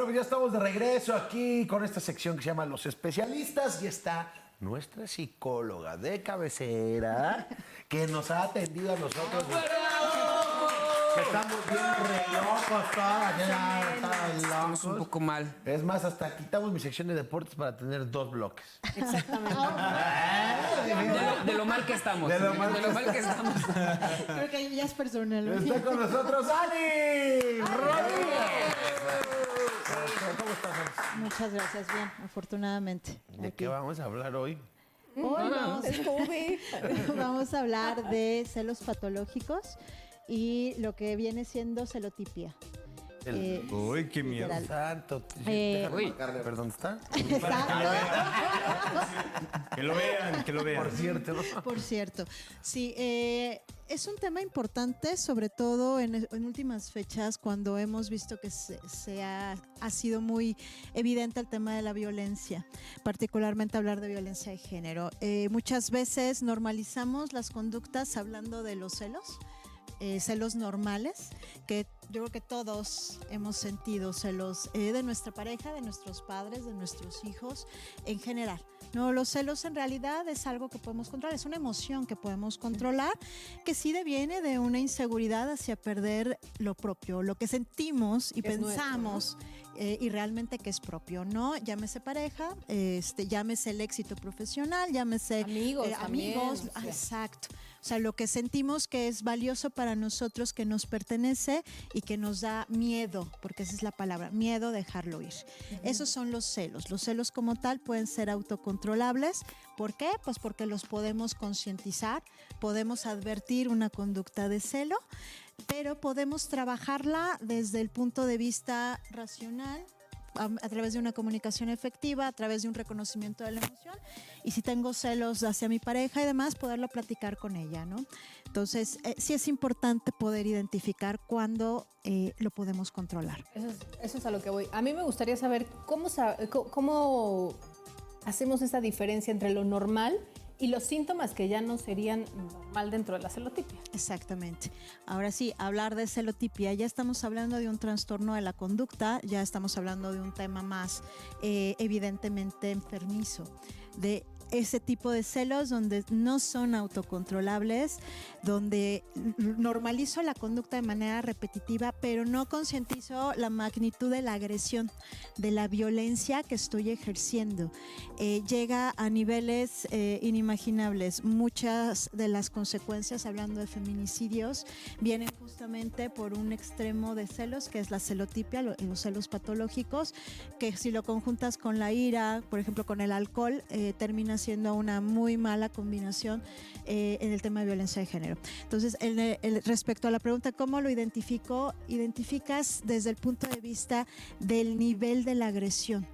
Bueno, pues ya estamos de regreso aquí con esta sección que se llama Los Especialistas y está nuestra psicóloga de cabecera que nos ha atendido a nosotros. Que estamos bien re locos todas, Estamos un poco mal. Es más, hasta quitamos mi sección de deportes para tener 2 bloques. Exactamente. De lo mal que estamos. De lo mal que estamos. Creo que ya es personal. Está con nosotros Ani Rodríguez. ¿Cómo estás, Ani? Muchas gracias, bien, afortunadamente. ¿De qué vamos a hablar hoy? Hoy vamos a hablar de celos patológicos y lo que viene siendo celotipia. Uy, qué miedo. literal. Santo. Uy. Perdón, ¿está? Que lo vean. Por cierto, ¿no? Por cierto, sí, es un tema importante, sobre todo en últimas fechas, cuando hemos visto que ha sido muy evidente el tema de la violencia, particularmente hablar de violencia de género. Muchas veces normalizamos las conductas hablando de los celos normales, que yo creo que todos hemos sentido celos de nuestra pareja, de nuestros padres, de nuestros hijos, en general. No, los celos en realidad es algo que podemos controlar, es una emoción que podemos controlar, que sí deviene de una inseguridad hacia perder lo propio, lo que sentimos y pensamos y realmente que es propio, ¿no? Llámese pareja, llámese el éxito profesional, llámese amigos, exacto. O sea, lo que sentimos que es valioso para nosotros, que nos pertenece y que nos da miedo, porque esa es la palabra, miedo dejarlo ir. Esos son los celos. Los celos como tal pueden ser autocontrolables. ¿Por qué? Pues porque los podemos concientizar, podemos advertir una conducta de celo, pero podemos trabajarla desde el punto de vista racional, a través de una comunicación efectiva, a través de un reconocimiento de la emoción, y si tengo celos hacia mi pareja y demás, poderlo platicar con ella, ¿no? Entonces, sí es importante poder identificar cuándo lo podemos controlar. Eso es a lo que voy. A mí me gustaría saber cómo hacemos esa diferencia entre lo normal y los síntomas que ya no serían normal dentro de la celotipia. Exactamente. Ahora sí, hablar de celotipia, ya estamos hablando de un trastorno de la conducta, ya estamos hablando de un tema más evidentemente enfermizo, de ese tipo de celos donde no son autocontrolables, donde normalizo la conducta de manera repetitiva, pero no concientizo la magnitud de la agresión, de la violencia que estoy ejerciendo. Llega a niveles inimaginables. Muchas de las consecuencias, hablando de feminicidios, vienen justamente por un extremo de celos, que es la celotipia, los celos patológicos, que si lo conjuntas con la ira, por ejemplo, con el alcohol, termina siendo una muy mala combinación en el tema de violencia de género. Entonces, respecto a la pregunta, ¿cómo lo identifico? Identificas desde el punto de vista del nivel de la agresión.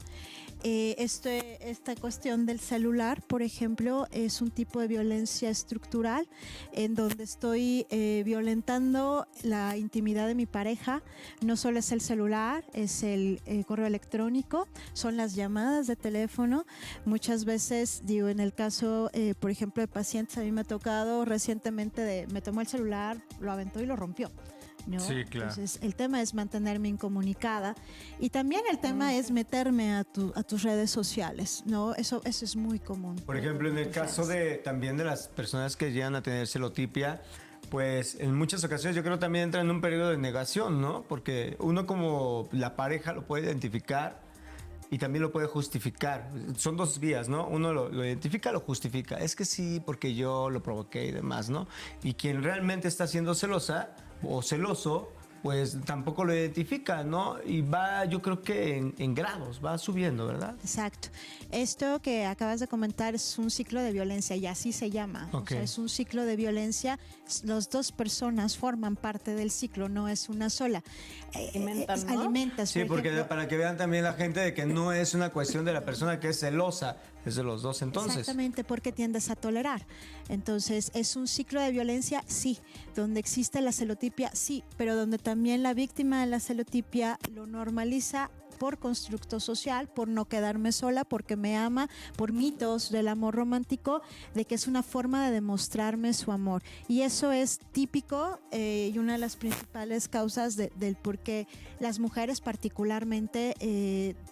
Esta cuestión del celular, por ejemplo, es un tipo de violencia estructural en donde estoy violentando la intimidad de mi pareja. No solo es el celular, es el correo electrónico, son las llamadas de teléfono. Muchas veces, digo, en el caso, por ejemplo, de pacientes, a mí me ha tocado recientemente me tomó el celular, lo aventó y lo rompió, ¿no? Sí, claro. Entonces, el tema es mantenerme incomunicada y también el tema es meterme a tus redes sociales, ¿no? Eso es muy común. Por ejemplo, en el caso también de las personas que llegan a tener celotipia, pues en muchas ocasiones yo creo también entra en un periodo de negación, ¿no? Porque uno como la pareja lo puede identificar y también lo puede justificar. Son dos vías, ¿no? Uno lo identifica, lo justifica. Es que sí, porque yo lo provoqué y demás, ¿no? Y quien realmente está siendo celosa o celoso, pues tampoco lo identifica, ¿no? Y va, yo creo que en grados, va subiendo, ¿verdad? Exacto. Esto que acabas de comentar es un ciclo de violencia y así se llama. Okay. O sea, es un ciclo de violencia. Las dos personas forman parte del ciclo, no es una sola. Alimentan, ¿no? Alimentas, Sí, porque ejemplo, para que vean también la gente de que no es una cuestión de la persona que es celosa, es de los dos entonces. Exactamente, porque tiendes a tolerar. Entonces, ¿es un ciclo de violencia? Sí. Donde existe la celotipia, sí, pero donde también la víctima de la celotipia lo normaliza por constructo social, por no quedarme sola, porque me ama, por mitos del amor romántico, de que es una forma de demostrarme su amor. Y eso es típico y una de las principales causas del por qué las mujeres particularmente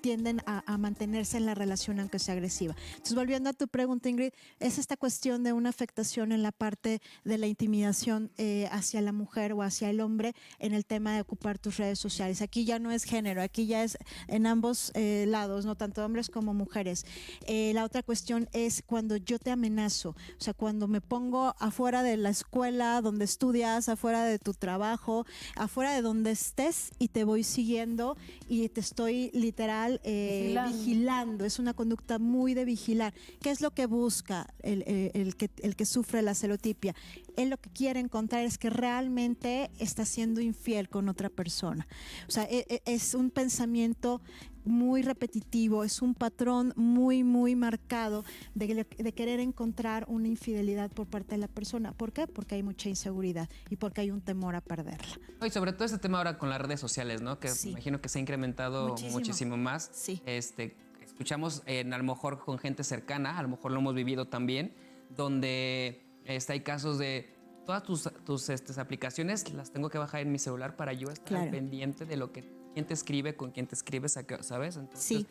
tienden a mantenerse en la relación aunque sea agresiva. Entonces, volviendo a tu pregunta, Ingrid, es esta cuestión de una afectación en la parte de la intimidación hacia la mujer o hacia el hombre en el tema de ocupar tus redes sociales. Aquí ya no es género, aquí ya es en ambos lados, no tanto hombres como mujeres. La otra cuestión es cuando yo te amenazo, o sea, cuando me pongo afuera de la escuela donde estudias, afuera de tu trabajo, afuera de donde estés y te voy siguiendo y te estoy literal vigilando. Es una conducta muy de vigilar. ¿Qué es lo que busca el que sufre la celotipia? Él lo que quiere encontrar es que realmente está siendo infiel con otra persona. O sea, es un pensamiento muy repetitivo, es un patrón muy, muy marcado de querer encontrar una infidelidad por parte de la persona. ¿Por qué? Porque hay mucha inseguridad y porque hay un temor a perderla. Y sobre todo este tema ahora con las redes sociales, ¿no? Que Sí. imagino que se ha incrementado muchísimo más. Sí. Escuchamos a lo mejor con gente cercana, a lo mejor lo hemos vivido también, donde hay casos de todas tus aplicaciones las tengo que bajar en mi celular para yo estar al pendiente de lo que quién te escribe, con quién te escribes, ¿sabes? Entonces, Sí.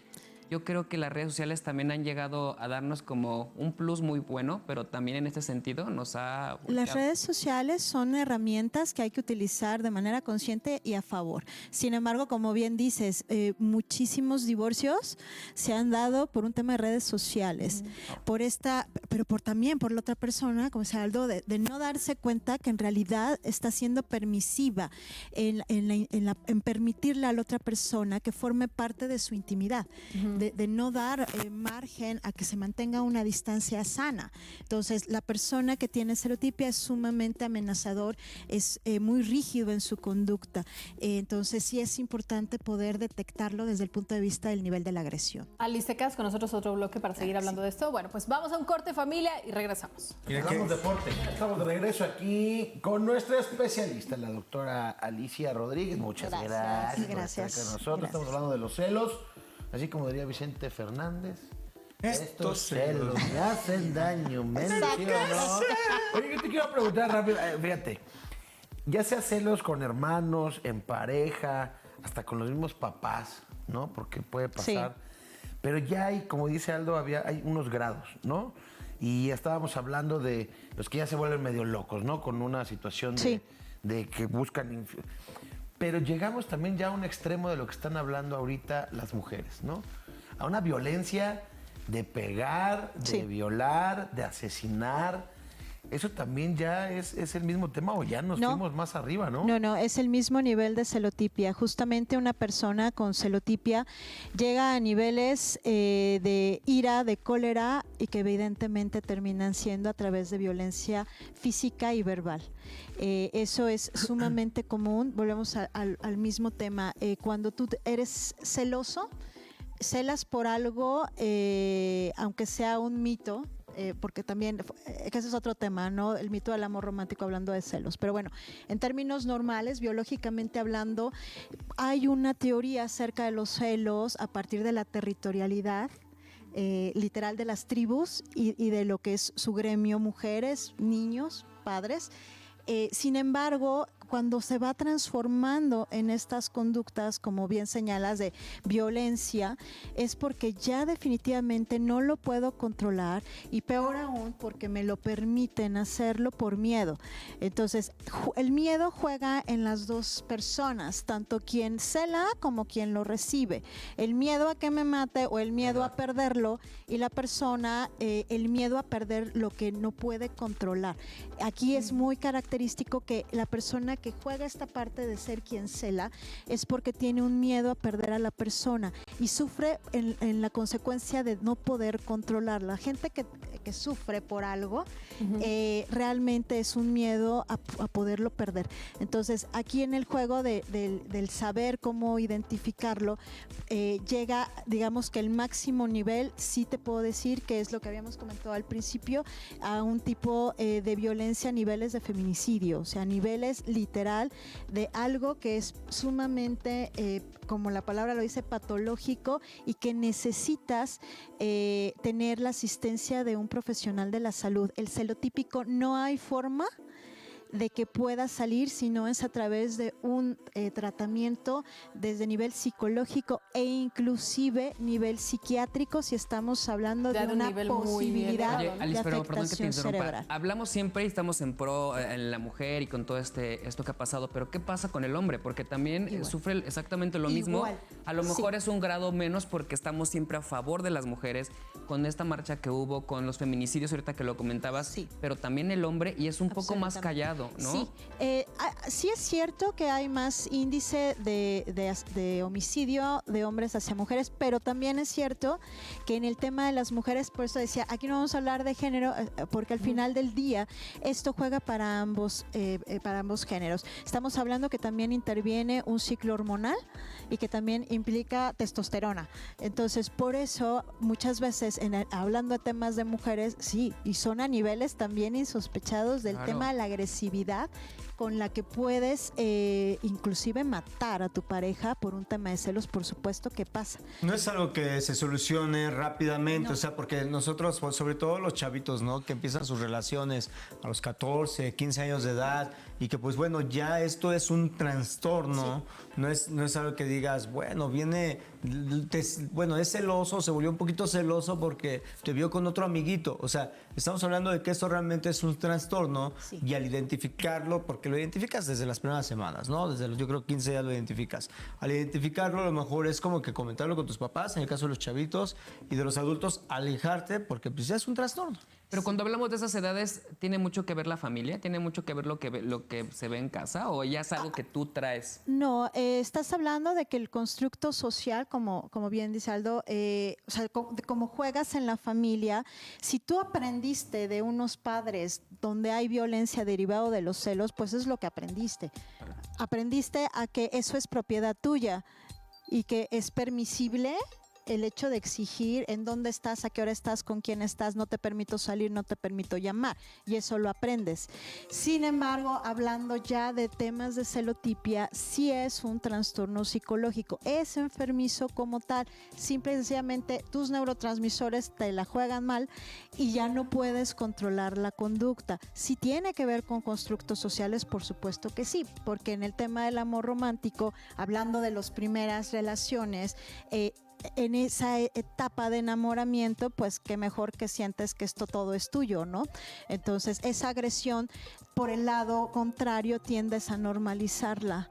Yo creo que las redes sociales también han llegado a darnos como un plus muy bueno, pero también en este sentido nos ha volteado. Las redes sociales son herramientas que hay que utilizar de manera consciente y a favor. Sin embargo, como bien dices, muchísimos divorcios se han dado por un tema de redes sociales, pero también por la otra persona, como decía Aldo, de no darse cuenta que en realidad está siendo permisiva en permitirle a la otra persona que forme parte de su intimidad. De no dar margen a que se mantenga una distancia sana. Entonces, la persona que tiene celotipia es sumamente amenazador, es muy rígido en su conducta. Entonces, sí es importante poder detectarlo desde el punto de vista del nivel de la agresión. Alice, ¿te quedas con nosotros otro bloque para seguir hablando de esto? Bueno, pues vamos a un corte, familia, y regresamos. Hablamos deporte. Estamos de regreso aquí con nuestra especialista, la doctora Alicia Rodríguez. Muchas gracias por estar con nosotros. Estamos hablando de los celos. Así como diría Vicente Fernández, estos celos me hacen daño, ¿no? Oye, yo te quiero preguntar rápido, fíjate, ya sea celos con hermanos, en pareja, hasta con los mismos papás, ¿no? Porque puede pasar. Sí. Pero ya hay, como dice Aldo, hay unos grados, ¿no? Y estábamos hablando de los que ya se vuelven medio locos, ¿no? Con una situación de que buscan... Pero llegamos también ya a un extremo de lo que están hablando ahorita las mujeres, ¿no? A una violencia de pegar, de violar, de asesinar. Eso también ya es el mismo tema o ya nos fuimos más arriba, ¿no? No, es el mismo nivel de celotipia. Justamente una persona con celotipia llega a niveles de ira, de cólera y que evidentemente terminan siendo a través de violencia física y verbal. Eso es sumamente común. Volvemos al mismo tema. Cuando tú eres celoso, celas por algo, aunque sea un mito, porque también, que ese es otro tema, ¿no? El mito del amor romántico hablando de celos. Pero bueno, en términos normales, biológicamente hablando, hay una teoría acerca de los celos a partir de la territorialidad, literal de las tribus y de lo que es su gremio, mujeres, niños, padres. Sin embargo, cuando se va transformando en estas conductas, como bien señalas, de violencia, es porque ya definitivamente no lo puedo controlar y peor aún porque me lo permiten hacerlo por miedo. Entonces, el miedo juega en las dos personas, tanto quien cela como quien lo recibe. El miedo a que me mate o el miedo a perderlo y la persona, el miedo a perder lo que no puede controlar. Aquí es muy característico que la persona que juega esta parte de ser quien cela es porque tiene un miedo a perder a la persona y sufre en la consecuencia de no poder controlar. La gente que que sufre por algo, realmente es un miedo a poderlo perder. Entonces, aquí en el juego del saber cómo identificarlo, llega, digamos que el máximo nivel, sí te puedo decir que es lo que habíamos comentado al principio, a un tipo de violencia a niveles de feminicidio, o sea, a niveles literal de algo que es sumamente, como la palabra lo dice, patológico y que necesitas tener la asistencia de un profesional de la salud. El celotípico no hay forma de que pueda salir si no es a través de un tratamiento desde nivel psicológico e inclusive nivel psiquiátrico si estamos hablando Ya de de un una nivel muy posibilidad Oye, elevado, ¿no? Alice, de pero perdón que te afectación interrumpa. cerebral. Hablamos siempre y estamos en pro en la mujer y con todo esto que ha pasado, pero ¿qué pasa con el hombre? Porque también sufre exactamente lo mismo. Igual. A lo mejor Sí. es un grado menos porque estamos siempre a favor de las mujeres con esta marcha que hubo, con los feminicidios ahorita que lo comentabas, Sí. pero también el hombre y es un poco más callado, ¿no? Sí, sí es cierto que hay más índice de homicidio de hombres hacia mujeres, pero también es cierto que en el tema de las mujeres, por eso decía, aquí no vamos a hablar de género, porque al final del día esto juega para ambos géneros. Estamos hablando que también interviene un ciclo hormonal y que también implica testosterona. Entonces, por eso muchas veces hablando de temas de mujeres, sí, y son a niveles también insospechados del Claro. tema de la agresividad con la que puedes inclusive matar a tu pareja por un tema de celos, por supuesto que pasa. No es algo que se solucione rápidamente, No. o sea, porque nosotros, pues, sobre todo los chavitos, ¿no? Que empiezan sus relaciones a los 14, 15 años de edad y que, pues, bueno, ya esto es un trastorno, no es algo que digas, bueno, es celoso, se volvió un poquito celoso porque te vio con otro amiguito, o sea, estamos hablando de que esto realmente es un trastorno Sí. y al identificarlo, porque lo identificas desde las primeras semanas, ¿no? Desde los, yo creo, 15 ya lo identificas. Al identificarlo, a lo mejor es como que comentarlo con tus papás, en el caso de los chavitos, y de los adultos, alejarte, porque pues ya es un trastorno. Pero cuando hablamos de esas edades, ¿tiene mucho que ver la familia? ¿Tiene mucho que ver lo que se ve en casa? ¿O ya es algo que tú traes? No, estás hablando de que el constructo social, como bien dice Aldo, o sea, de cómo juegas en la familia, si tú aprendiste de unos padres donde hay violencia derivado de los celos, pues es lo que aprendiste. Aprendiste a que eso es propiedad tuya y que es permisible el hecho de exigir en dónde estás, a qué hora estás, con quién estás, no te permito salir, no te permito llamar, y eso lo aprendes. Sin embargo, hablando ya de temas de celotipia, sí es un trastorno psicológico, es enfermizo como tal, simple y sencillamente tus neurotransmisores te la juegan mal y ya no puedes controlar la conducta. Si tiene que ver con constructos sociales, por supuesto que sí, porque en el tema del amor romántico, hablando de las primeras relaciones, en esa etapa de enamoramiento, pues qué mejor que sientes que esto todo es tuyo, ¿no? Entonces, esa agresión, por el lado contrario, tiendes a normalizarla,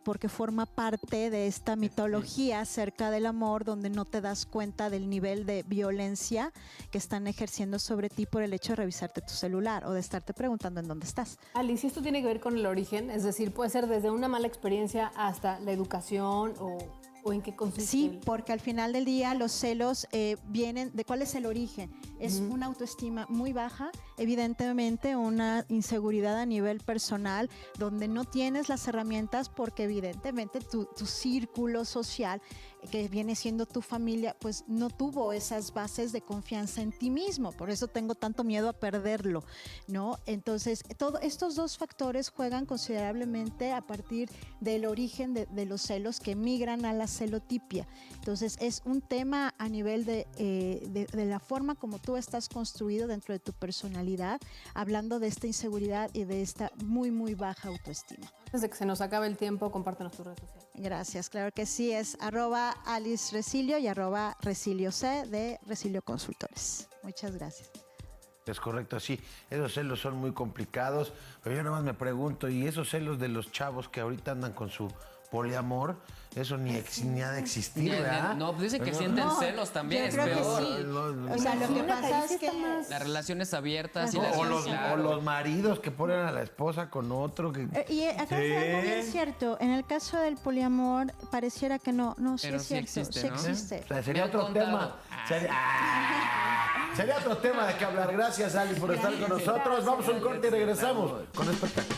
porque forma parte de esta mitología acerca del amor, donde no te das cuenta del nivel de violencia que están ejerciendo sobre ti por el hecho de revisarte tu celular o de estarte preguntando en dónde estás. Alice, ¿esto tiene que ver con el origen? Es decir, puede ser desde una mala experiencia hasta la educación o en qué consiste. Sí, porque al final del día los celos vienen de cuál es el origen. Es una autoestima muy baja, evidentemente una inseguridad a nivel personal, donde no tienes las herramientas porque evidentemente tu círculo social, que viene siendo tu familia, pues no tuvo esas bases de confianza en ti mismo. Por eso tengo tanto miedo a perderlo, ¿no? Entonces, estos dos factores juegan considerablemente a partir del origen de los celos que migran a la celotipia. Entonces, es un tema a nivel de la forma como tú estás construido dentro de tu personalidad, hablando de esta inseguridad y de esta muy, muy baja autoestima. Antes de que se nos acabe el tiempo, compártenos tus redes sociales. Gracias, claro que sí, es @AliceRecilio y @RecilioC de Recilio Consultores. Muchas gracias. Es correcto, sí. Esos celos son muy complicados, pero yo nada más me pregunto, ¿y esos celos de los chavos que ahorita andan con su poliamor, eso ni ha de existir, ¿verdad? No, pues dice que sienten celos también, yo es creo que peor. sí. O sea, lo que pasa es que Las relaciones abiertas y Ajá. las O los maridos que ponen a la esposa con otro. y acá es algo bien cierto. En el caso del poliamor pareciera que no, sí Pero es sí cierto, existe, sí ¿no? existe. O sea, sería Me han otro contado. tema. Sería otro tema de que hablar. Gracias, Ali, por estar con nosotros. Vamos a un corte y regresamos con espectáculo.